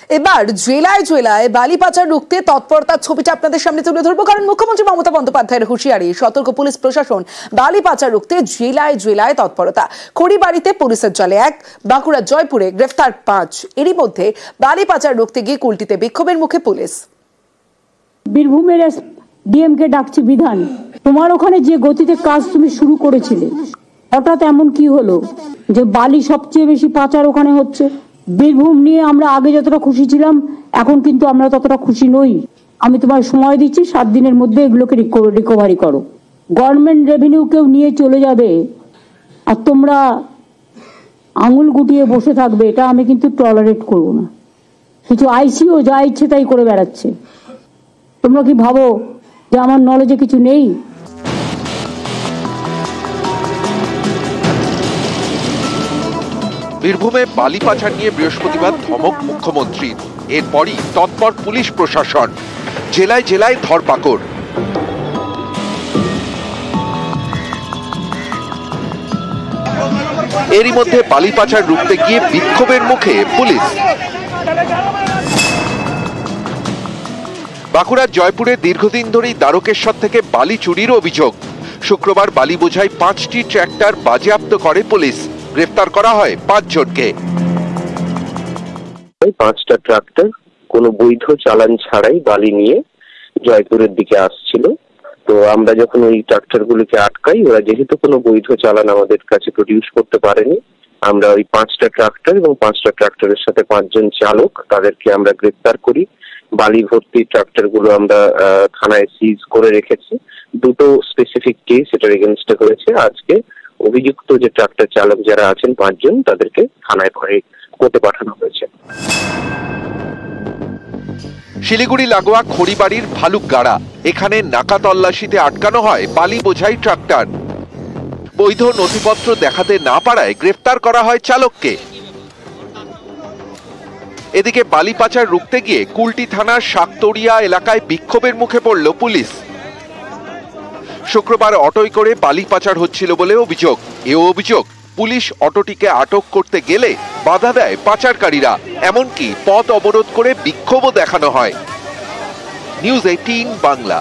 এবার জেলায় জেলায় বালি পাচার রুখতে তৎপরতার ছবিটা আপনাদের সামনে তুলে ধরবো, কারণ মুখ্যমন্ত্রী মমতা বন্দ্যোপাধ্যায়ের হুঁশিয়ারি, সতর্ক পুলিশ প্রশাসন। বালি পাচার রুখতে জেলায় জেলায় তৎপরতা। খড়িবাড়িতে পুলিশের জালে 1, বাঁকুড়ার জয়পুরে গ্রেফতার 5। এরই মধ্যে বালি পাচার রুখতে গিয়ে কুলটিতে বিক্ষোভের মুখে পুলিশ। বীরভূমের ডিএমকে ডাকছি বিধান, তোমার ওখানে যে গতিতে কাজ তুমি শুরু করেছিলে, হঠাৎ এমন কি হলো যে বালি সবচেয়ে বেশি পাচার ওখানে হচ্ছে? বীরভূম নিয়ে আমরা আগে যতটা খুশি ছিলাম, এখন কিন্তু আমরা ততটা খুশি নই। আমি তোমার সময় দিচ্ছি, 7 দিনের মধ্যে এগুলোকে রিকভারি করো। গভর্নমেন্ট রেভিনিউ কেউ নিয়ে চলে যাবে আর তোমরা আঙুল গুটিয়ে বসে থাকবে, এটা আমি কিন্তু টলারেট করবো না। কিছু আইসিও যা ইচ্ছে তাই করে বেড়াচ্ছে। তোমরা কি ভাবো যে আমার নলেজে কিছু নেই? বীরভূমে বালি পাচার নিয়ে বৃহস্পতিবার ধমক মুখ্যমন্ত্রীর। এরপরই তৎপর পুলিশ প্রশাসন, জেলায় জেলায় ধরপাকড়। এরই মধ্যে বালি পাচার রুখতে গিয়ে বিক্ষোভের মুখে পুলিশ। বাঁকুড়ার জয়পুরে দীর্ঘদিন ধরেই দ্বারকেশ্বর থেকে বালি চুরির অভিযোগ। শুক্রবার বালি বোঝাই 5টি ট্রাক্টর বাজেয়াপ্ত করে পুলিশ। গ্রেফতার করা হয় 5 জনকে। 5টা ট্রাক্টর কোনো বৈধ চালান ছাড়াই বালি নিয়ে জয়পুরের দিকে আসছিল। তো আমরা যখন ওই ট্রাক্টর গুলিকে আটকাই, ওরা যেহেতু কোনো বৈধ চালান আমাদের কাছে প্রডিউস করতে পারেনি, আমরা ওই 5টা ট্রাক্টর এবং 5টা ট্রাক্টরের সাথে 5 জন চালক, তাদেরকে আমরা গ্রেফতার করি। বালি ভর্তি ট্রাক্টর গুলো আমরা থানায় সিজ করে রেখেছি। 2টো স্পেসিফিক কেস এটার এগেনস্টে হয়েছে। আজকে অভিযুক্ত যে ট্রাক্টর চালক যারা আছেন 5 জন, তাদেরকে থানায় কোর্টে পাঠানো হয়েছে। শিলিগুড়ি লাগোয়া খড়িবাড়ির ভালুকগাড়া, এখানে নাকা তল্লাশিতে আটকানো হয় বালি বোঝাই ট্রাক্টর। বৈধ নথিপত্র দেখাতে না পারায় গ্রেফতার করা হয় চালককে। এদিকে বালি পাচার রুখতে গিয়ে কুলটি থানার শাকতরিয়া এলাকায় বিক্ষোভের মুখে পড়ল পুলিশ। শুক্রবার অটোয় করে বালি পাচার হচ্ছিল বলে অভিযোগ। এও অভিযোগ, পুলিশ অটোটিকে আটক করতে গেলে বাধা দেয় পাচারকারীরা, এমনকি পথ অবরোধ করে বিক্ষোভও দেখানো হয়। নিউজ 18 বাংলা।